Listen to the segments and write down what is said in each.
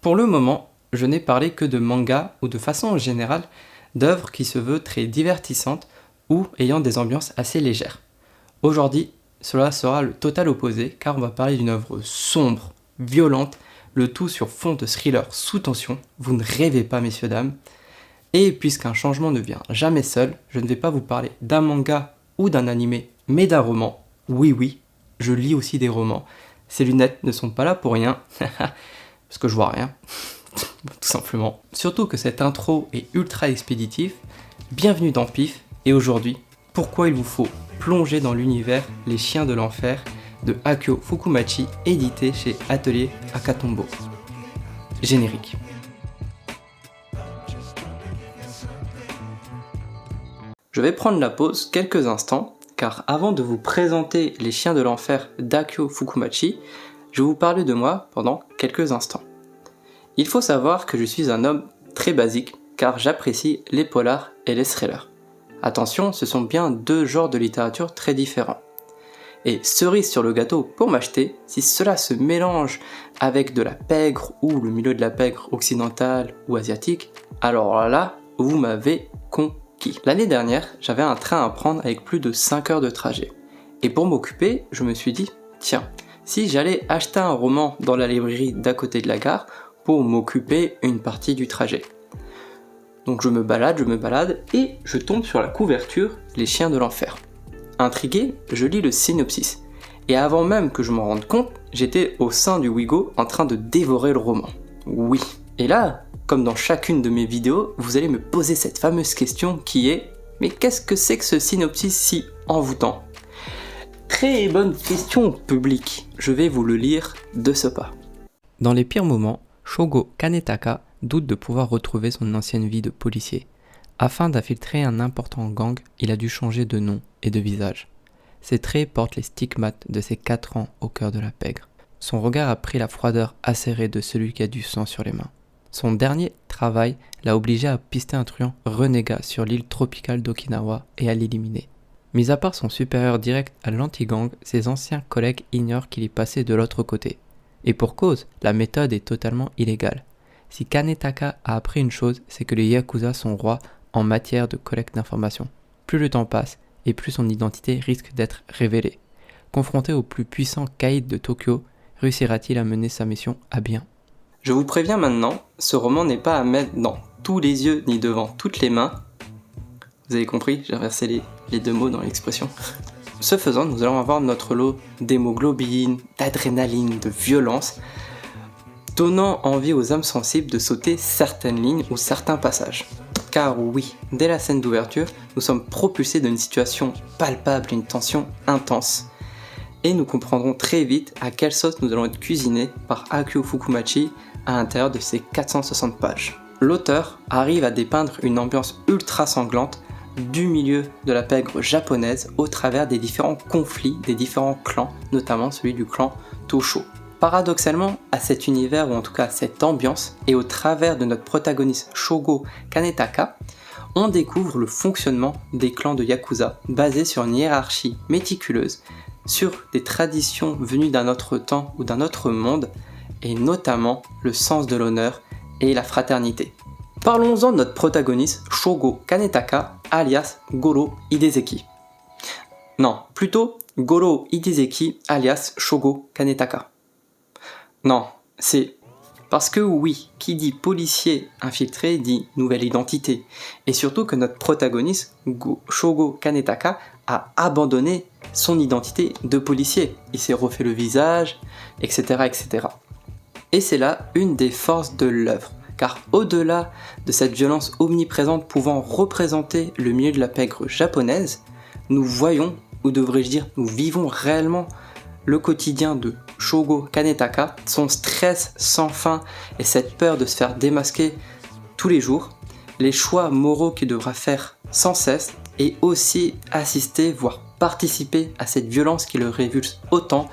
Pour le moment, je n'ai parlé que de manga ou de façon générale d'œuvres qui se veulent très divertissantes ou ayant des ambiances assez légères. Aujourd'hui, cela sera le total opposé car on va parler d'une œuvre sombre, violente, le tout sur fond de thriller sous tension, vous ne rêvez pas messieurs dames. Et puisqu'un changement ne vient jamais seul, je ne vais pas vous parler d'un manga ou d'un animé, mais d'un roman. Oui, je lis aussi des romans. Ces lunettes ne sont pas là pour rien, parce que je vois rien, tout simplement. Surtout que cette intro est ultra expéditive. Bienvenue dans Pif, et aujourd'hui, pourquoi il vous faut plonger dans l'univers Les Chiens de l'Enfer de Akio Fukumachi, édité chez Atelier Akatombo. Générique. Je vais prendre la pause quelques instants, car avant de vous présenter Les Chiens de l'Enfer d'Akio Fukumachi, je vais vous parler de moi pendant quelques instants. Il faut savoir que je suis un homme très basique, car j'apprécie les polars et les thrillers. Attention, ce sont bien deux genres de littérature très différents. Et cerise sur le gâteau pour m'acheter, si cela se mélange avec de la pègre ou le milieu de la pègre occidentale ou asiatique, alors là, vous m'avez conquis. L'année dernière, j'avais un train à prendre avec plus de 5 heures de trajet. Et pour m'occuper, je me suis dit, tiens, si j'allais acheter un roman dans la librairie d'à côté de la gare pour m'occuper une partie du trajet. Donc je me balade et je tombe sur la couverture Les Chiens de l'Enfer. Intrigué, je lis le synopsis. Et avant même que je m'en rende compte, j'étais au sein du Wigo en train de dévorer le roman. Oui. Et là, comme dans chacune de mes vidéos, vous allez me poser cette fameuse question qui est « Mais qu'est-ce que c'est que ce synopsis si envoûtant ?» Très bonne question publique, je vais vous le lire de ce pas. Dans les pires moments, Shogo Kanetaka doute de pouvoir retrouver son ancienne vie de policier. Afin d'infiltrer un important gang, il a dû changer de nom et de visage. Ses traits portent les stigmates de ses 4 ans au cœur de la pègre. Son regard a pris la froideur acérée de celui qui a du sang sur les mains. Son dernier travail l'a obligé à pister un truand renégat sur l'île tropicale d'Okinawa et à l'éliminer. Mis à part son supérieur direct à l'anti-gang, ses anciens collègues ignorent qu'il est passé de l'autre côté. Et pour cause, la méthode est totalement illégale. Si Kanetaka a appris une chose, c'est que les Yakuza sont rois en matière de collecte d'informations. Plus le temps passe, et plus son identité risque d'être révélée. Confronté au plus puissant caïd de Tokyo, réussira-t-il à mener sa mission à bien ? Je vous préviens maintenant, ce roman n'est pas à mettre dans tous les yeux ni devant toutes les mains. Vous avez compris, j'ai inversé les deux mots dans l'expression. Ce faisant, nous allons avoir notre lot d'hémoglobine, d'adrénaline, de violence, donnant envie aux âmes sensibles de sauter certaines lignes ou certains passages. Car oui, dès la scène d'ouverture, nous sommes propulsés d'une situation palpable, une tension intense. Et nous comprendrons très vite à quelle sauce nous allons être cuisinés par Akio Fukumachi à l'intérieur de ces 460 pages. L'auteur arrive à dépeindre une ambiance ultra sanglante du milieu de la pègre japonaise au travers des différents conflits des différents clans, notamment celui du clan Tosho. Paradoxalement, à cet univers, ou en tout cas à cette ambiance, et au travers de notre protagoniste Shogo Kanetaka, on découvre le fonctionnement des clans de Yakuza, basés sur une hiérarchie méticuleuse, sur des traditions venues d'un autre temps ou d'un autre monde, et notamment le sens de l'honneur et la fraternité. Parlons-en de notre protagoniste Shogo Kanetaka, alias Goro Hidezeki. Non, plutôt Goro Hidezeki, alias Shogo Kanetaka. Non, c'est parce que oui, qui dit policier infiltré dit nouvelle identité. Et surtout que notre protagoniste, Shogo Kanetaka, a abandonné son identité de policier. Il s'est refait le visage, etc. Et c'est là une des forces de l'œuvre. Car au-delà de cette violence omniprésente pouvant représenter le milieu de la pègre japonaise, nous voyons, ou devrais-je dire, nous vivons réellement le quotidien de Shogo Kanetaka, son stress sans fin et cette peur de se faire démasquer tous les jours, les choix moraux qu'il devra faire sans cesse et aussi assister, voire participer à cette violence qui le révulse autant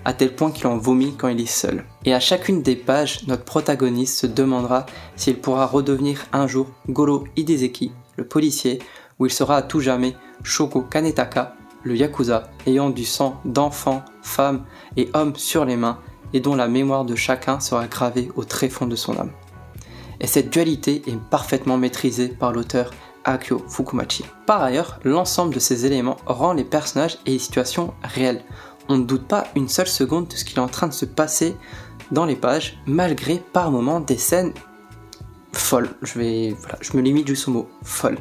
à tel point qu'il en vomit quand il est seul. Et à chacune des pages, notre protagoniste se demandera s'il pourra redevenir un jour Goro Hidezeki, le policier, ou il sera à tout jamais Shogo Kanetaka, le Yakuza, ayant du sang d'enfants, femmes et hommes sur les mains et dont la mémoire de chacun sera gravée au tréfonds de son âme. Et cette dualité est parfaitement maîtrisée par l'auteur Akio Fukumachi. Par ailleurs, l'ensemble de ces éléments rend les personnages et les situations réelles. On ne doute pas une seule seconde de ce qu'il est en train de se passer dans les pages, malgré par moments des scènes folles. Je me limite juste au mot folle.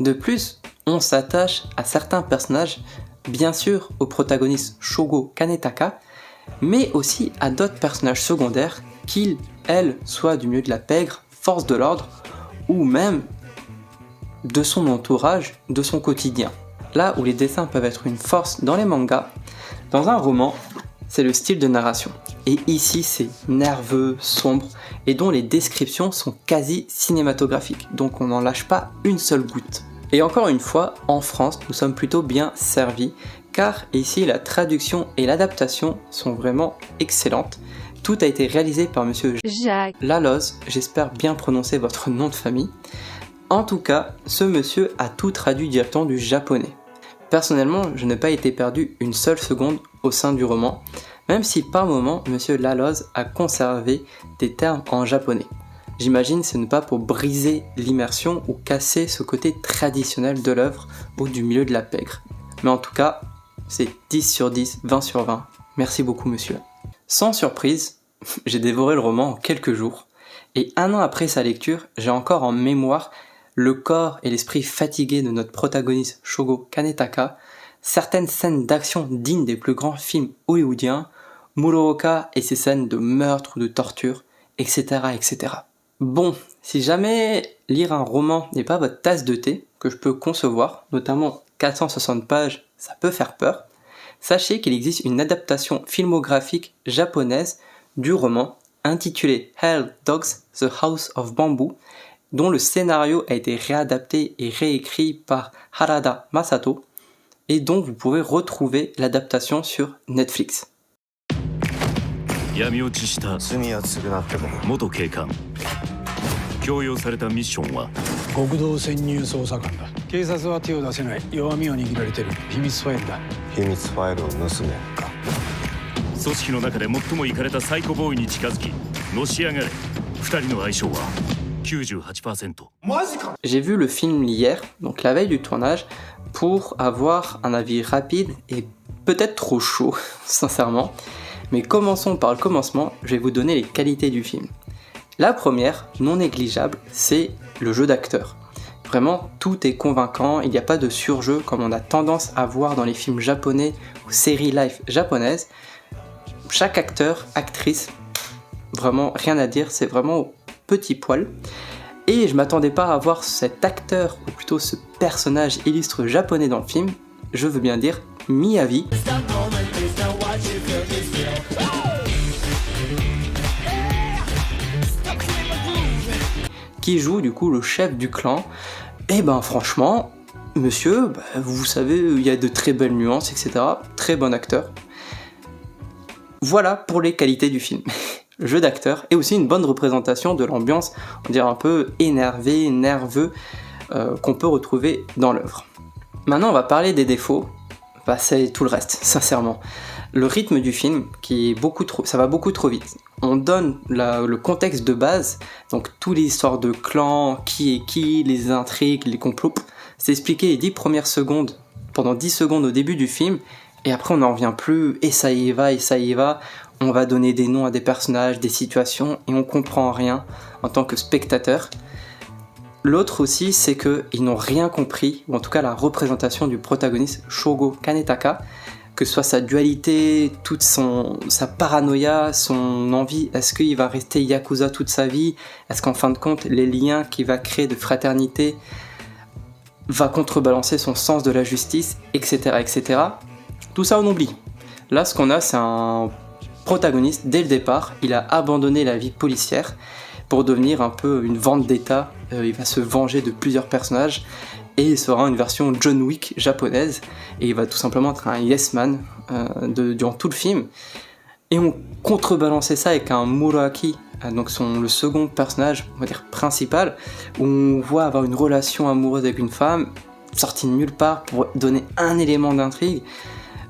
De plus, on s'attache à certains personnages, bien sûr au protagoniste Shogo Kanetaka, mais aussi à d'autres personnages secondaires, qu'ils, elles, soient du milieu de la pègre, force de l'ordre, ou même de son entourage, de son quotidien. Là où les dessins peuvent être une force dans les mangas, dans un roman, c'est le style de narration. Et ici, c'est nerveux, sombre, et dont les descriptions sont quasi cinématographiques, donc on n'en lâche pas une seule goutte. Et encore une fois, en France, nous sommes plutôt bien servis, car ici, la traduction et l'adaptation sont vraiment excellentes. Tout a été réalisé par monsieur Jacques Laloz, j'espère bien prononcer votre nom de famille. En tout cas, ce monsieur a tout traduit directement du japonais. Personnellement, je n'ai pas été perdu une seule seconde au sein du roman, même si par moment, monsieur Laloz a conservé des termes en japonais. J'imagine ce n'est pas pour briser l'immersion ou casser ce côté traditionnel de l'œuvre ou du milieu de la pègre. Mais en tout cas, c'est 10 sur 10, 20 sur 20. Merci beaucoup monsieur. Sans surprise, j'ai dévoré le roman en quelques jours, et un an après sa lecture, j'ai encore en mémoire le corps et l'esprit fatigués de notre protagoniste Shogo Kanetaka, certaines scènes d'action dignes des plus grands films hollywoodiens, Muroka et ses scènes de meurtre ou de torture, etc. etc. Bon, si jamais lire un roman n'est pas votre tasse de thé, que je peux concevoir, notamment 460 pages, ça peut faire peur, sachez qu'il existe une adaptation filmographique japonaise du roman intitulé Hell Dogs, The House of Bamboo, dont le scénario a été réadapté et réécrit par Harada Masato, et dont vous pouvez retrouver l'adaptation sur Netflix. 闇落ちした罪は償っても元警官強要されたミッションは極道潜入捜査官だ警察は手を出せない弱みを握られてる秘密ファイルだ秘密ファイルを盗めか組織の中で最もイカれたサイコボーイに近づきのし上がれ二人の相性は 98%. J'ai vu le film hier, donc la veille du tournage, pour avoir un avis rapide et peut-être trop chaud, sincèrement. Mais commençons par le commencement, je vais vous donner les qualités du film. La première, non négligeable, c'est le jeu d'acteur. Vraiment, tout est convaincant, il n'y a pas de surjeu comme on a tendance à voir dans les films japonais ou séries live japonaises. Chaque acteur, actrice, vraiment rien à dire, c'est vraiment au petit poil. Et je m'attendais pas à voir cet acteur, ou plutôt ce personnage illustre japonais dans le film, je veux bien dire Miyavi. Qui joue du coup le chef du clan. Et ben franchement, monsieur, vous savez, il y a de très belles nuances, etc. Très bon acteur. Voilà pour les qualités du film. Jeu d'acteur et aussi une bonne représentation de l'ambiance, on dirait un peu énervé, nerveux, qu'on peut retrouver dans l'œuvre. Maintenant, on va parler des défauts. C'est tout le reste, sincèrement. Le rythme du film, ça va beaucoup trop vite. On donne le contexte de base, donc toutes les histoires de clans, qui est qui, les intrigues, les complots. C'est expliqué les 10 premières secondes, pendant 10 secondes au début du film, et après on n'en revient plus, et ça y va. On va donner des noms à des personnages, des situations, et on comprend rien en tant que spectateur. L'autre aussi, c'est qu'ils n'ont rien compris, ou en tout cas la représentation du protagoniste Shogo Kanetaka, que ce soit sa dualité, toute sa paranoïa, son envie, est-ce qu'il va rester Yakuza toute sa vie? Est-ce qu'en fin de compte, les liens qu'il va créer de fraternité va contrebalancer son sens de la justice, etc., etc. Tout ça on oublie. Là, ce qu'on a, c'est un protagoniste, dès le départ, il a abandonné la vie policière pour devenir un peu une vendetta. Il va se venger de plusieurs personnages et il sera une version John Wick japonaise et il va tout simplement être un yes man durant tout le film. Et on contrebalançait ça avec un Muraki, donc le second personnage, on va dire principal, où on voit avoir une relation amoureuse avec une femme sortie de nulle part pour donner un élément d'intrigue.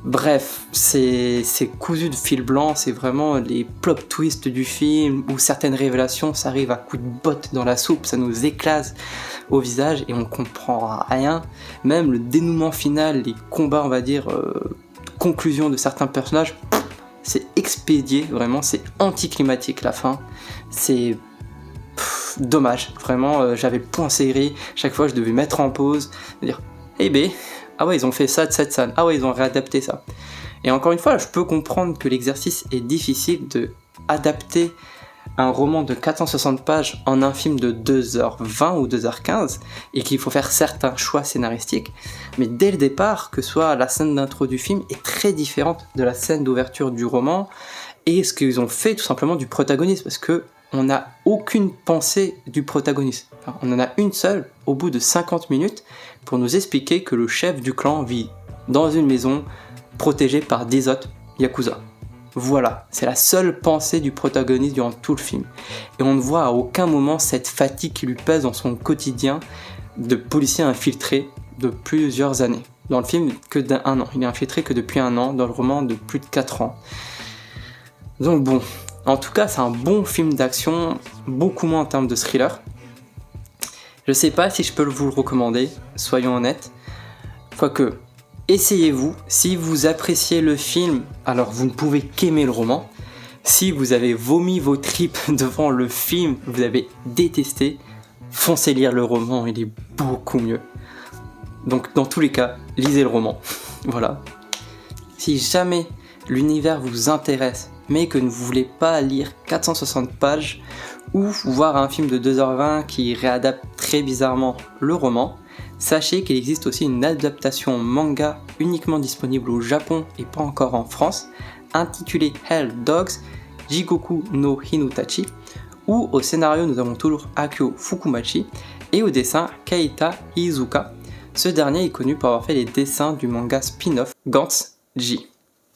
Bref, c'est cousu de fil blanc, c'est vraiment les plot twists du film où certaines révélations, ça arrive à coups de botte dans la soupe, ça nous éclate au visage et on comprend rien. Même le dénouement final, les combats, on va dire, conclusion de certains personnages, c'est expédié, vraiment, c'est anticlimatique la fin. C'est dommage, vraiment, j'avais le point serré, chaque fois je devais mettre en pause, dire eh ben, ah ouais, ils ont fait ça de cette scène, ah ouais, ils ont réadapté ça. Et encore une fois, je peux comprendre que l'exercice est difficile de adapter un roman de 460 pages en un film de 2h20 ou 2h15 et qu'il faut faire certains choix scénaristiques, mais dès le départ, que soit la scène d'intro du film est très différente de la scène d'ouverture du roman et ce qu'ils ont fait tout simplement du protagoniste, parce que on n'a aucune pensée du protagoniste. Enfin, on en a une seule au bout de 50 minutes pour nous expliquer que le chef du clan vit dans une maison protégée par 10 autres Yakuza. Voilà, c'est la seule pensée du protagoniste durant tout le film. Et on ne voit à aucun moment cette fatigue qui lui pèse dans son quotidien de policier infiltré de plusieurs années. Dans le film, que d'un an. Il est infiltré que depuis un an, dans le roman de plus de 4 ans. Donc bon, en tout cas, c'est un bon film d'action, beaucoup moins en termes de thriller. Je sais pas si je peux vous le recommander, soyons honnêtes. Quoique, essayez-vous. Si vous appréciez le film, alors vous ne pouvez qu'aimer le roman. Si vous avez vomi vos tripes devant le film, vous avez détesté, foncez lire le roman, il est beaucoup mieux. Donc dans tous les cas, lisez le roman. Voilà. Si jamais l'univers vous intéresse, mais que vous ne voulez pas lire 460 pages ou voir un film de 2h20 qui réadapte très bizarrement le roman, sachez qu'il existe aussi une adaptation manga uniquement disponible au Japon et pas encore en France, intitulée Hell Dogs, Jigoku no Hinutachi, où au scénario nous avons toujours Akio Fukumachi et au dessin Keita Iizuka. Ce dernier est connu pour avoir fait les dessins du manga spin-off Gantz J.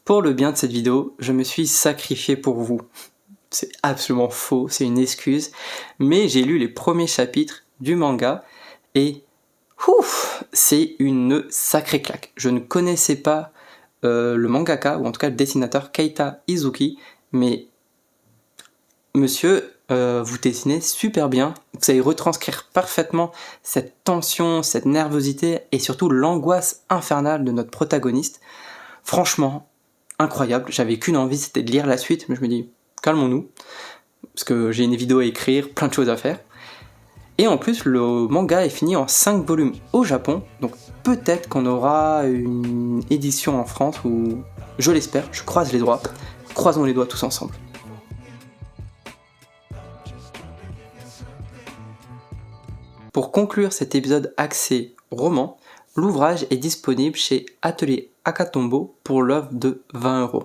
Pour le bien de cette vidéo, je me suis sacrifié pour vous. C'est absolument faux, c'est une excuse, mais j'ai lu les premiers chapitres du manga et c'est une sacrée claque. Je ne connaissais pas le mangaka, ou en tout cas le dessinateur Keita Iizuki, mais monsieur, vous dessinez super bien, vous savez retranscrire parfaitement cette tension, cette nervosité et surtout l'angoisse infernale de notre protagoniste. Franchement, incroyable, j'avais qu'une envie, c'était de lire la suite, mais je me dis, calmons-nous, parce que j'ai une vidéo à écrire, plein de choses à faire. Et en plus, le manga est fini en 5 volumes au Japon, donc peut-être qu'on aura une édition en France, ou je l'espère, je croise les doigts, croisons les doigts tous ensemble. Pour conclure cet épisode axé roman, l'ouvrage est disponible chez Atelier Akatombo pour l'œuvre de 20€.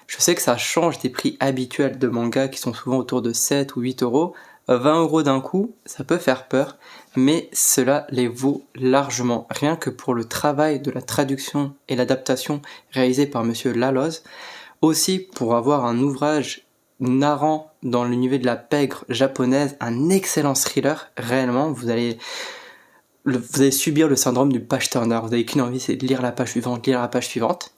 Je sais que ça change des prix habituels de manga qui sont souvent autour de 7 ou 8€. 20€ d'un coup, ça peut faire peur, mais cela les vaut largement. Rien que pour le travail de la traduction et l'adaptation réalisée par Monsieur Laloz. Aussi pour avoir un ouvrage narrant dans l'univers de la pègre japonaise, un excellent thriller, réellement, vous allez subir le syndrome du page turner, vous avez qu'une envie, c'est de lire la page suivante,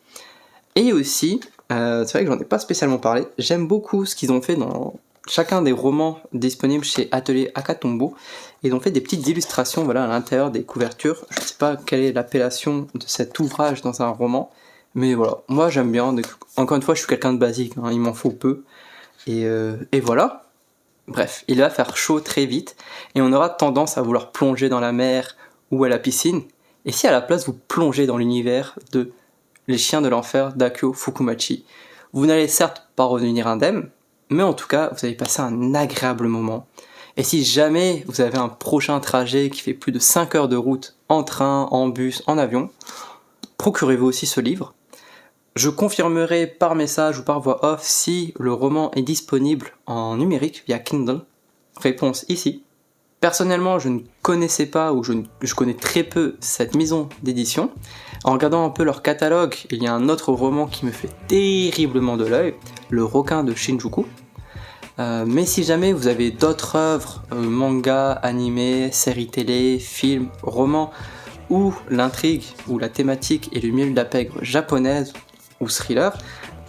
Et aussi, c'est vrai que j'en ai pas spécialement parlé, j'aime beaucoup ce qu'ils ont fait dans chacun des romans disponibles chez Atelier Akatombo. Ils ont fait des petites illustrations, voilà, à l'intérieur des couvertures. Je ne sais pas quelle est l'appellation de cet ouvrage dans un roman, mais voilà, moi j'aime bien. Encore une fois, je suis quelqu'un de basique, hein, il m'en faut peu. Et voilà. Bref, il va faire chaud très vite et on aura tendance à vouloir plonger dans la mer ou à la piscine. Et si à la place vous plongez dans l'univers de Les Chiens de l'Enfer d'Akio Fukumachi, vous n'allez certes pas revenir indemne, mais en tout cas vous allez passer un agréable moment. Et si jamais vous avez un prochain trajet qui fait plus de 5 heures de route en train, en bus, en avion, procurez-vous aussi ce livre. Je confirmerai par message ou par voix off si le roman est disponible en numérique via Kindle. Réponse ici. Personnellement, je ne connaissais pas ou je connais très peu cette maison d'édition. En regardant un peu leur catalogue, il y a un autre roman qui me fait terriblement de l'œil, Le Requin de Shinjuku. Mais si jamais vous avez d'autres œuvres, manga, animés, séries télé, films, romans, où l'intrigue ou la thématique est le milieu de la pègre japonaise, ou thriller,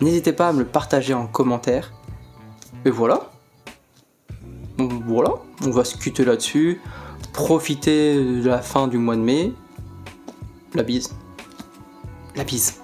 n'hésitez pas à me le partager en commentaire. Et voilà. Voilà, on va se quitter là-dessus. Profitez de la fin du mois de mai. La bise. La bise.